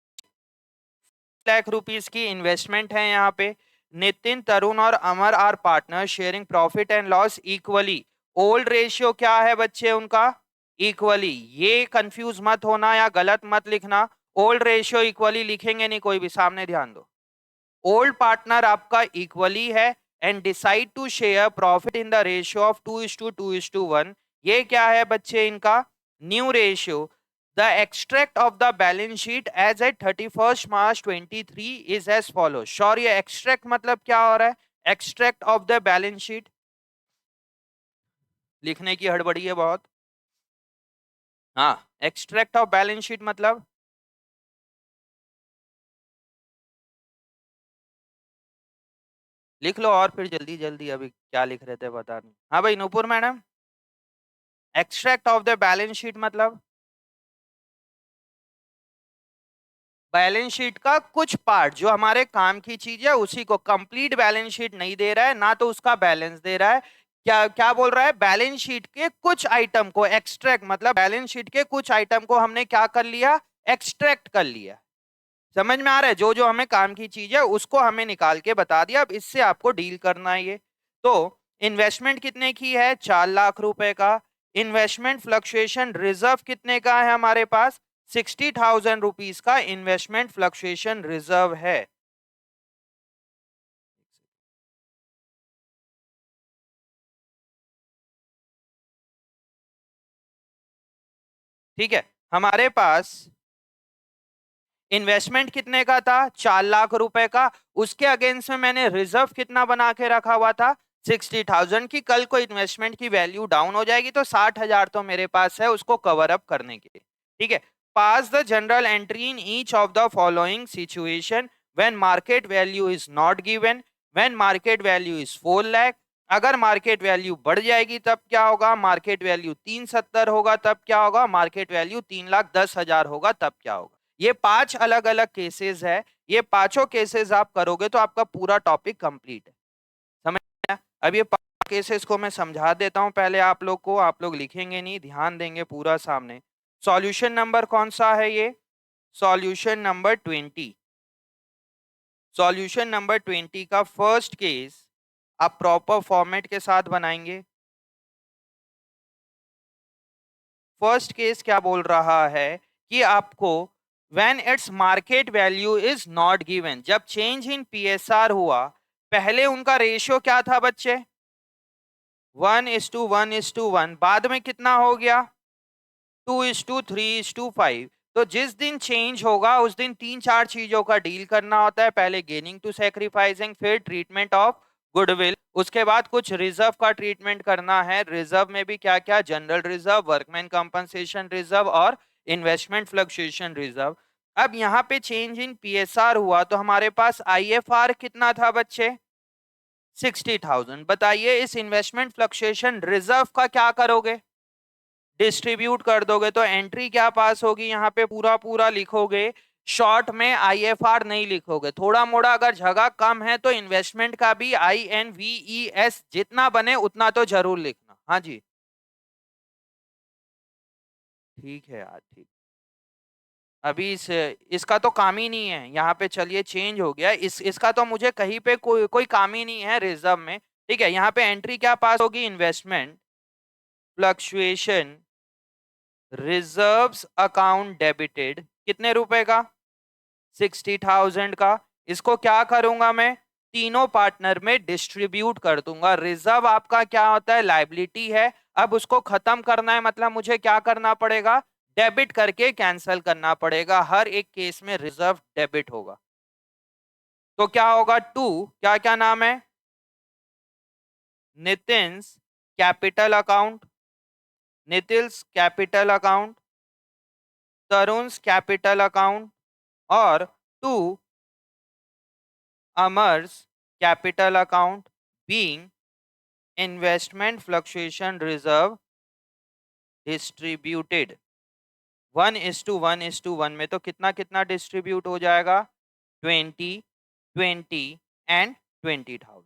लाख रुपीस की इन्वेस्टमेंट है यहाँ पे। नितिन, तरुण और Amar are partner sharing profit and loss equally. Old ratio क्या है बच्चे उनका? इक्वली। ये कंफ्यूज मत होना या गलत मत लिखना। ओल्ड रेशियो इक्वली लिखेंगे नहीं कोई भी, सामने ध्यान दो। ओल्ड पार्टनर आपका इक्वली है and decide to share profit in the ratio of 2:2:1। ये क्या है बच्चे इनका? New ratio. The extract of the balance sheet as at 31 March 23 is as follow. Sure, ये एक्सट्रैक्ट मतलब क्या हो रहा है? Extract of the balance sheet. लिखने की हड़बड़ी है बहुत। हाँ, एक्सट्रैक्ट ऑफ बैलेंस शीट मतलब लिख लो और फिर जल्दी जल्दी। अभी क्या लिख रहे थे बता नहीं। हाँ भाई Nupur madam, extract of the balance sheet मतलब बैलेंस शीट का कुछ पार्ट जो हमारे काम की चीज है उसी को। कंप्लीट बैलेंस शीट नहीं दे रहा है ना, तो उसका बैलेंस दे रहा है। क्या क्या बोल रहा है? बैलेंस शीट के कुछ आइटम को एक्सट्रैक्ट, मतलब बैलेंस शीट के कुछ आइटम को हमने क्या कर लिया? एक्सट्रैक्ट कर लिया। समझ में आ रहा है? जो जो हमें काम की चीज है उसको हमें निकाल के बता दिया। अब इससे आपको डील करना है ये। तो इन्वेस्टमेंट कितने की है? 4 लाख रुपए का। इन्वेस्टमेंट फ्लक्चुएशन रिजर्व कितने का है हमारे पास? 60,000 रुपीज का इन्वेस्टमेंट फ्लक्चुएशन रिजर्व है। ठीक है, हमारे पास इन्वेस्टमेंट कितने का था? 4 लाख रुपए का। उसके अगेंस्ट में मैंने रिजर्व कितना बना के रखा हुआ था? 60,000 की। कल को इन्वेस्टमेंट की वैल्यू डाउन हो जाएगी तो 60,000 तो मेरे पास है उसको कवर अप करने के लिए। ठीक है, pass the general entry in each of the following situation when market value is not given. When market value is 4 lakh. अगर मार्केट वैल्यू बढ़ जाएगी तब क्या होगा? मार्केट वैल्यू 370 होगा तब क्या होगा? मार्केट वैल्यू 3,10,000 होगा तब क्या होगा? ये 5 अलग अलग केसेस है। ये पांचों केसेस आप करोगे तो आपका पूरा टॉपिक कंप्लीट है। समझ में आया? अब ये केसेस को मैं समझा देता हूं पहले आप लोग को। आप लोग लिखेंगे नहीं, ध्यान देंगे पूरा सामने। सॉल्यूशन नंबर कौन सा है ये? Solution number 20। सॉल्यूशन नंबर 20 का फर्स्ट केस आप प्रॉपर फॉर्मेट के साथ बनाएंगे। फर्स्ट केस क्या बोल रहा है कि आपको when its market value is not given, जब चेंज इन पीएसआर हुआ, पहले उनका रेशियो क्या था बच्चे? 1:1:1। बाद में कितना हो गया? 2:3:5। तो जिस दिन चेंज होगा उस दिन 3-4 चीजों का डील करना होता है। पहले गेनिंग टू सैक्रिफाइसिंग, फिर ट्रीटमेंट ऑफ गुडविल, उसके बाद कुछ रिजर्व का ट्रीटमेंट करना है। रिजर्व में भी क्या क्या, general reserve, workman compensation reserve और इन्वेस्टमेंट फ्लक्चुएशन रिजर्व। अब यहाँ पे चेंज इन पीएसआर हुआ तो हमारे पास आईएफआर कितना था बच्चे, 60,000। बताइए इस इन्वेस्टमेंट फ्लक्चुएशन रिजर्व का क्या करोगे, डिस्ट्रीब्यूट कर दोगे। तो एंट्री क्या पास होगी, यहाँ पे पूरा पूरा लिखोगे, शॉर्ट में आईएफआर नहीं लिखोगे। थोड़ा मोड़ा अगर जगह कम है तो इन्वेस्टमेंट का भी INVES जितना बने उतना तो जरूर लिखना। हाँ जी ठीक है यार, ठीक। अभी इसका तो काम ही नहीं है यहाँ पे, चलिए चेंज हो गया। इसका तो मुझे कहीं पे कोई काम ही नहीं है रिजर्व में। ठीक है, यहाँ पे एंट्री क्या पास होगी, investment fluctuation reserves account debited, कितने रुपए का, 60,000 का। इसको क्या करूंगा मैं, तीनों पार्टनर में डिस्ट्रीब्यूट कर दूंगा। रिजर्व आपका क्या होता है, लाइबिलिटी है। अब उसको खत्म करना है, मतलब मुझे क्या करना पड़ेगा, डेबिट करके कैंसिल करना पड़ेगा। हर एक केस में रिजर्व डेबिट होगा। तो क्या होगा, टू, क्या क्या नाम है, Nitin's capital account, Nitin's capital account, Tarun capital account, और to Amar's capital account being investment fluctuation reserve distributed 1:1:1 में। तो कितना कितना डिस्ट्रीब्यूट हो जाएगा, 20, 20 एंड 20,000।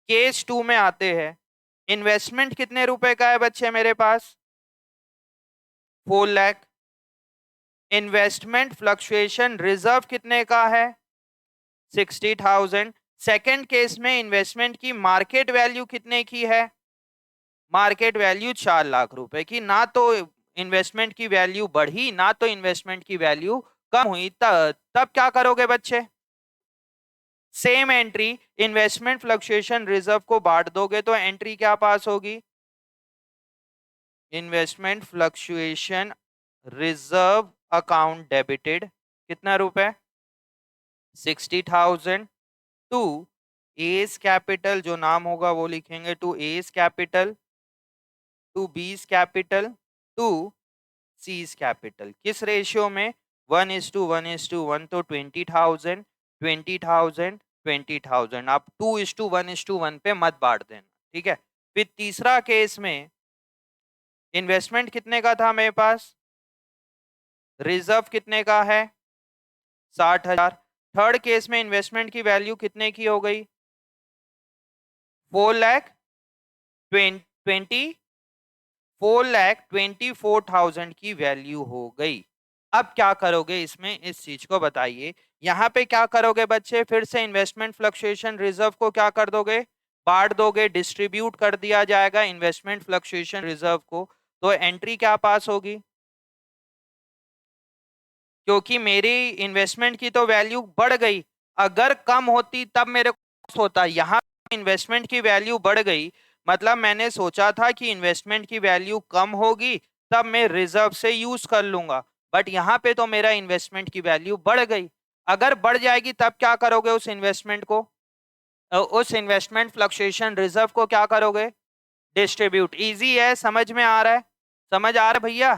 केस 2 में आते हैं। इन्वेस्टमेंट कितने रुपए का है बच्चे मेरे पास, 4 लाख। इन्वेस्टमेंट फ्लक्चुएशन रिजर्व कितने का है, 60,000। सेकेंड केस में इन्वेस्टमेंट की मार्केट वैल्यू कितने की है, मार्केट वैल्यू 4 लाख रुपए की। ना तो इन्वेस्टमेंट की वैल्यू बढ़ी ना तो इन्वेस्टमेंट की वैल्यू कम हुई। तब क्या करोगे बच्चे, same entry investment fluctuation reserve को बांट दोगे तो एंट्री क्या पास होगी, investment fluctuation reserve account debited, कितना रुपए, 60,000 टू एस कैपिटल, जो नाम होगा वो लिखेंगे, to A's capital, to B's capital, to C's capital. किस रेशियो में, 1:1:1। तो 20,000, 20,000, 20,000। आप 2:1:1 पे मत बांट देना, ठीक है। फिर तीसरा केस में इन्वेस्टमेंट कितने का था मेरे पास, रिजर्व कितने का है, 60,000। थर्ड केस में इन्वेस्टमेंट की वैल्यू कितने की हो गई, 4,24,000 की वैल्यू हो गई। अब क्या करोगे इसमें, इस चीज को बताइए। यहाँ पे क्या करोगे बच्चे, फिर से इन्वेस्टमेंट फ्लक्चुएशन रिजर्व को क्या कर दोगे, बांट दोगे, डिस्ट्रीब्यूट कर दिया जाएगा इन्वेस्टमेंट फ्लक्चुएशन रिजर्व को। तो एंट्री क्या पास होगी, क्योंकि मेरी इन्वेस्टमेंट की तो वैल्यू बढ़ गई, अगर कम होती तब मेरे को होता। यहाँ इन्वेस्टमेंट की वैल्यू बढ़ गई, मतलब मैंने सोचा था कि इन्वेस्टमेंट की वैल्यू कम होगी तब मैं रिजर्व से यूज कर लूंगा, बट यहाँ पे तो मेरा इन्वेस्टमेंट की वैल्यू बढ़ गई। अगर बढ़ जाएगी तब क्या करोगे, उस इन्वेस्टमेंट को, उस इन्वेस्टमेंट फ्लक्चुएशन रिजर्व को क्या करोगे, डिस्ट्रीब्यूट। इजी है, समझ में आ रहा है, समझ आ रहा है भैया,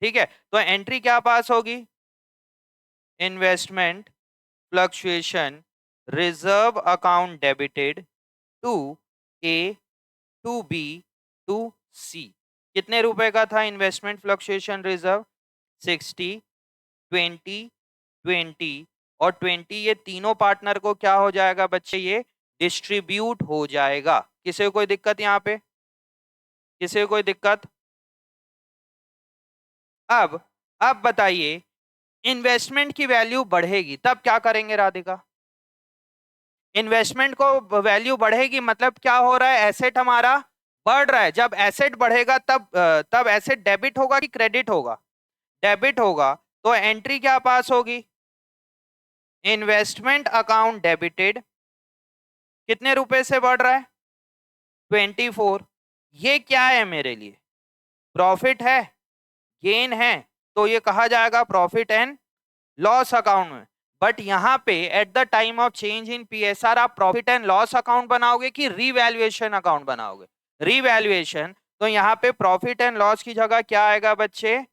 ठीक है। तो एंट्री क्या पास होगी, investment fluctuation reserve account debited to A, to B, to C. कितने रुपए का था इन्वेस्टमेंट फ्लक्चुएशन रिजर्व, 60, 20, 20 और 20। ये तीनों पार्टनर को क्या हो जाएगा बच्चे, ये डिस्ट्रीब्यूट हो जाएगा। किसी को कोई दिक्कत यहाँ पे, किसी को कोई दिक्कत। अब अब बताइए, इन्वेस्टमेंट की वैल्यू बढ़ेगी तब क्या करेंगे राधिका, इन्वेस्टमेंट को वैल्यू बढ़ेगी मतलब क्या हो रहा है, एसेट हमारा बढ़ रहा है। जब एसेट बढ़ेगा तब एसेट डेबिट होगा कि क्रेडिट होगा, डेबिट होगा। तो एंट्री क्या पास होगी, इन्वेस्टमेंट अकाउंट डेबिटेड, कितने रुपए से बढ़ रहा है, 24। ये क्या है मेरे लिए, प्रॉफिट है, गेन है, तो ये कहा जाएगा प्रॉफिट एंड लॉस अकाउंट में। बट यहाँ पे eight the time of change in PSR आप प्रॉफिट एंड लॉस अकाउंट बनाओगे कि रीवैल्यूएशन अकाउंट बनाओगे? रीवैल्यूएशन। तो यहाँ पे प्रॉफिट एंड लॉस की जगह क्या आएगा बच्चे?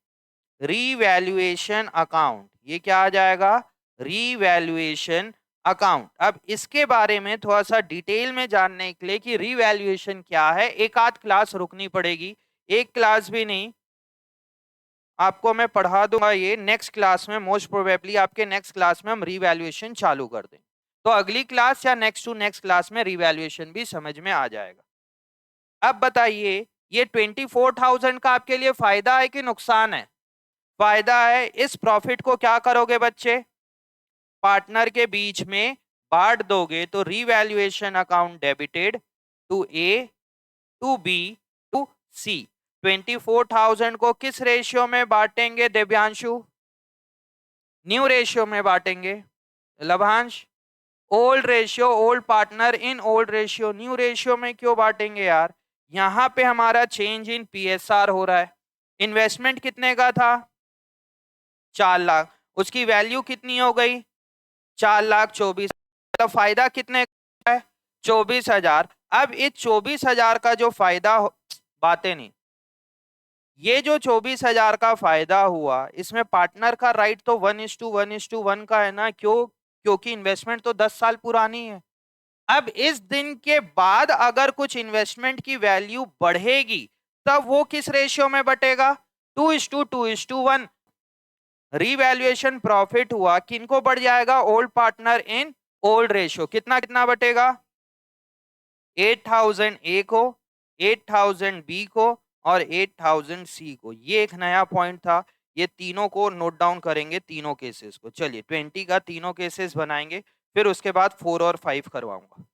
Revaluation account. ये क्या आ जाएगा? Revaluation account. अब इसके बारे में थोड़ा सा डिटेल में जानने के लिए कि रीवैल्यूएशन क्या है, एक आध क्लास रुकनी पड़ेगी, एक क्लास भी नहीं, आपको मैं पढ़ा दूंगा ये नेक्स्ट क्लास में। मोस्ट प्रोबेबली आपके नेक्स्ट क्लास में हम रीवैल्यूएशन चालू कर दें, तो अगली क्लास या नेक्स्ट टू नेक्स्ट क्लास में रीवैल्यूएशन भी समझ में आ जाएगा। अब बताइए, ये 24,000 का आपके लिए फायदा है कि नुकसान है? फायदा है। इस प्रॉफिट को क्या करोगे बच्चे? पार्टनर के बीच में बांट दोगे, तो revaluation account debited to A, to B, to C. 24,000 को किस रेशियो में बांटेंगे दिव्यांशु? न्यू रेशियो में बांटेंगे। लभांश? Old ratio, old partner in old ratio. New ratio में क्यों बांटेंगे यार? यहां पे हमारा चेंज इन पीएसआर हो रहा है। इन्वेस्टमेंट कितने का था? 4 लाख। उसकी वैल्यू कितनी हो गई? 4,24,000। तो फायदा कितने का है? 24,000। अब इस 24,000 का जो फायदा बातें नहीं, ये जो 24,000 का फायदा हुआ, इसमें पार्टनर का राइट तो 1:1:1 का है ना? क्यों? क्योंकि इन्वेस्टमेंट तो 10 साल पुरानी है। अब इस दिन के बाद अगर कुछ इन्वेस्टमेंट की वैल्यू बढ़ेगी, तब वो किस रेशियो में बटेगा? 2:2:1। रीवैल्यूएशन प्रॉफिट हुआ, किनको बढ़ जाएगा? Old partner in old ratio. कितना कितना बटेगा? 8,000 ए को, 8,000 बी को और 8,000 सी को। ये एक नया पॉइंट था, ये तीनों को नोट डाउन करेंगे, तीनों केसेस को। चलिए 20 का तीनों केसेस बनाएंगे, फिर उसके बाद 4 और 5 करवाऊंगा।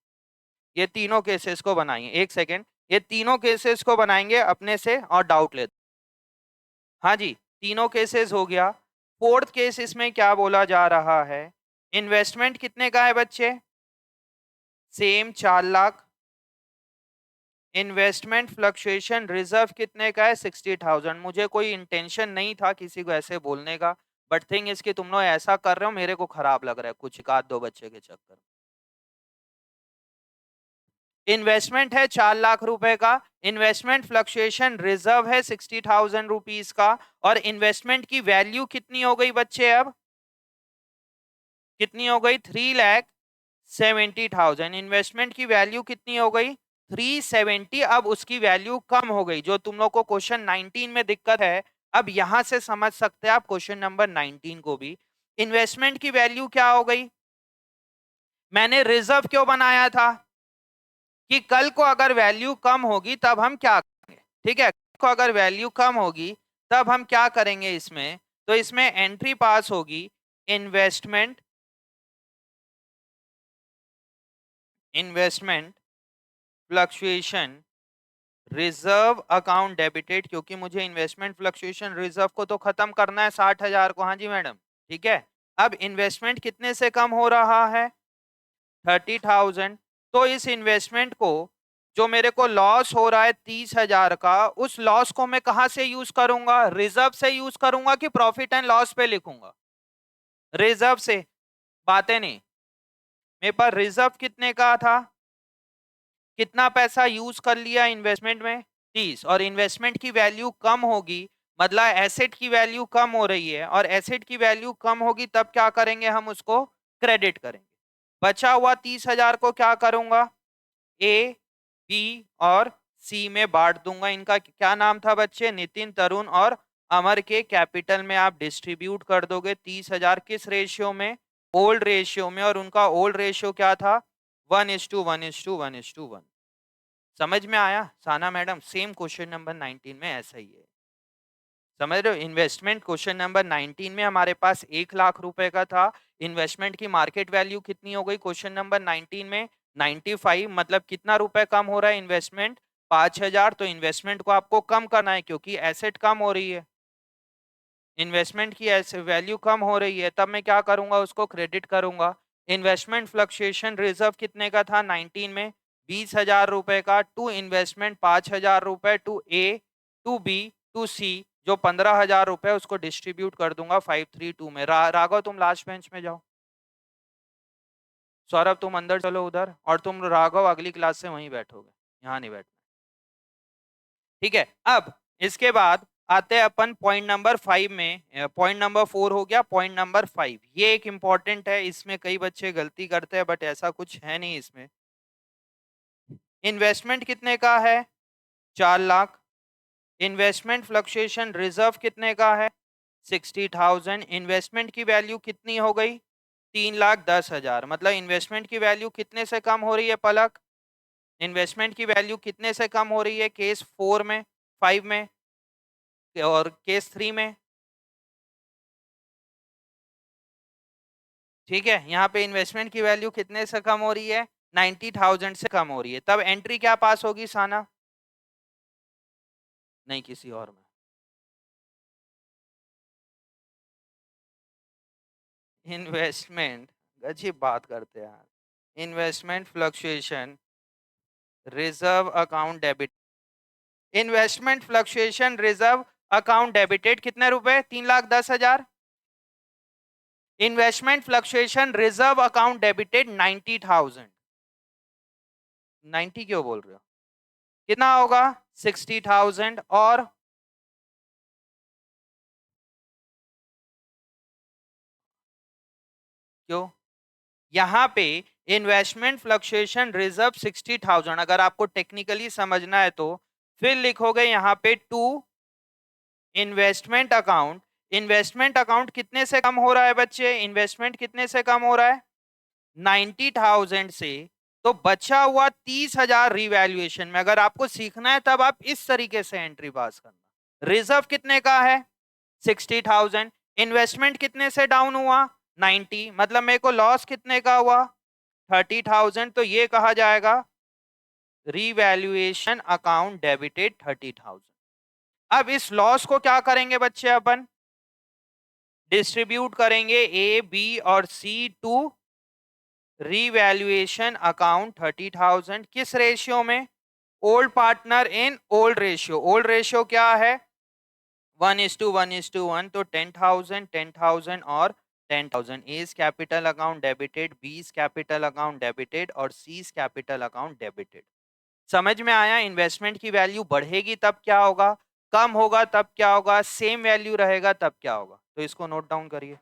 ये तीनों केसेस को बनाएंगे, एक सेकेंड, ये तीनों केसेस को बनाएंगे अपने से और डाउट लेते। हाँ जी, तीनों केसेस हो गया। फोर्थ केस इसमें क्या बोला जा रहा है? इन्वेस्टमेंट कितने का है बच्चे? Same 4 lakh. Investment fluctuation reserve कितने का है? 60,000। मुझे कोई इंटेंशन नहीं था किसी को ऐसे बोलने का, बट थिंग इसकी तुम लोग ऐसा कर रहे हो, मेरे को खराब लग रहा है कुछ एक आध दो बच्चे के चक्कर। इन्वेस्टमेंट है 4 लाख रुपए का, इन्वेस्टमेंट फ्लक्चुएशन रिजर्व है 60,000 रुपीज का, और इन्वेस्टमेंट की वैल्यू कितनी हो गई बच्चे? अब कितनी हो गई? 3,70,000। इन्वेस्टमेंट की वैल्यू कितनी हो गई? 370। अब उसकी वैल्यू कम हो गई, जो तुम लोग को क्वेश्चन 19 में दिक्कत है, अब यहां से समझ सकते हैं आप क्वेश्चन नंबर 19 को भी। इन्वेस्टमेंट की वैल्यू क्या हो गई? मैंने रिजर्व क्यों बनाया था? कि कल को अगर वैल्यू कम होगी तब हम क्या करेंगे, ठीक है? कल को अगर वैल्यू कम होगी तब हम क्या करेंगे इसमें? तो इसमें एंट्री पास होगी, investment fluctuation reserve account debited, क्योंकि मुझे इन्वेस्टमेंट फ्लक्चुएशन रिजर्व को तो खत्म करना है 60,000 को। हाँ जी मैडम, ठीक है। अब इन्वेस्टमेंट कितने से कम हो रहा है? 30,000। तो इस इन्वेस्टमेंट को, जो मेरे को लॉस हो रहा है 30,000 का, उस लॉस को मैं कहां से यूज करूंगा? रिजर्व से यूज करूंगा कि प्रॉफिट एंड लॉस पे लिखूंगा? रिजर्व से। बातें नहीं, मेरे पास रिजर्व कितने का था? कितना पैसा यूज कर लिया इन्वेस्टमेंट में? 30। और इन्वेस्टमेंट की वैल्यू कम होगी, मतलब एसेट की वैल्यू कम हो रही है, और एसेट की वैल्यू कम होगी तब क्या करेंगे? हम उसको क्रेडिट करेंगे। बचा हुआ 30,000 को क्या करूंगा? ए, बी और सी में बांट दूंगा। इनका क्या नाम था बच्चे? नितिन, तरुण और अमर के कैपिटल में आप डिस्ट्रीब्यूट कर दोगे 30,000 किस रेशियो में? ओल्ड रेशियो में। और उनका ओल्ड रेशियो क्या था? 1:1:1:1। समझ में आया साना मैडम? सेम क्वेश्चन नंबर 19 में ऐसा ही है, समझ रहे हो? इन्वेस्टमेंट क्वेश्चन नंबर 19 में हमारे पास 1 लाख रुपए का था, इन्वेस्टमेंट की मार्केट वैल्यू कितनी हो गई क्वेश्चन नंबर 19 में? 95। मतलब कितना रुपए कम हो रहा है इन्वेस्टमेंट? 5,000। तो इन्वेस्टमेंट को आपको कम करना है, क्योंकि एसेट कम हो रही है, इन्वेस्टमेंट की वैल्यू कम हो रही है, तब मैं क्या करूंगा? उसको क्रेडिट करूंगा। इन्वेस्टमेंट फ्लक्चुएशन रिजर्व कितने का था 19 में? 20,000 रुपए का। टू इन्वेस्टमेंट 5,000 रुपए, to A, to B, to C, जो 15,000 रुपए, उसको डिस्ट्रीब्यूट कर दूंगा 532 में। राघव तुम लास्ट बेंच में जाओ। सौरभ तुम अंदर चलो उधर, और तुम राघव अगली क्लास से वहीं बैठोगे, यहाँ नहीं बैठना। ठीक है, अब इसके बाद आते हैं अपन पॉइंट नंबर 5 में। पॉइंट नंबर 4 हो गया, पॉइंट नंबर 5 ये एक इंपॉर्टेंट है, इसमें कई बच्चे गलती करते हैं बट ऐसा कुछ है नहीं इसमें। इन्वेस्टमेंट कितने का है? 4 लाख। इन्वेस्टमेंट फ्लक्चुएशन रिजर्व कितने का है? 60,000। इन्वेस्टमेंट की वैल्यू कितनी हो गई? 3,10,000। मतलब इन्वेस्टमेंट की वैल्यू कितने से कम हो रही है पलक? इन्वेस्टमेंट की वैल्यू कितने से कम हो रही है केस 4 में, 5 में और केस 3 में? ठीक है, यहाँ पे इन्वेस्टमेंट की वैल्यू कितने से कम हो रही है? 90,000 से कम हो रही है। तब एंट्री क्या पास होगी साना? नहीं, किसी और में। इन्वेस्टमेंट, अजीब बात करते हैं यार। Investment fluctuation reserve account debit, investment fluctuation reserve account debited कितने रुपए? 3,10,000। Investment fluctuation reserve account debited 90,000। 90 क्यों बोल रहे हो? कितना होगा? 60,000। और क्यों? यहां पे इन्वेस्टमेंट फ्लक्चुएशन रिजर्व 60,000 अगर आपको टेक्निकली समझना है तो फिर लिखोगे यहां पे to investment account. Investment account कितने से कम हो रहा है बच्चे? इन्वेस्टमेंट कितने से कम हो रहा है? 90,000 से। तो बचा हुआ 30,000 रिवैल्यूएशन में। अगर आपको सीखना है तब आप इस तरीके से एंट्री पास करना। रिजर्व कितने का है? 60,000। इन्वेस्टमेंट कितने से डाउन हुआ? 90। मतलब मेरे को लॉस कितने का हुआ? 30,000। तो ये कहा जाएगा रिवैल्यूएशन अकाउंट डेबिटेड 30,000। अब इस लॉस को क्या करेंगे बच्चे? अपन डिस्ट्रीब्यूट करेंगे ए बी और सी टू रिवैल्यूएशन अकाउंट 30,000। किस रेशियो में? Old partner in old ratio. Old ratio क्या है? 1:1:1। तो 10,000 10,000 और 10,000। A's capital account debited, B's capital account debited और सीज कैपिटल अकाउंट डेबिटेड। समझ में आया? इन्वेस्टमेंट की वैल्यू बढ़ेगी तब क्या होगा, कम होगा तब क्या होगा, सेम वैल्यू रहेगा तब क्या होगा। तो इसको नोट डाउन करिए।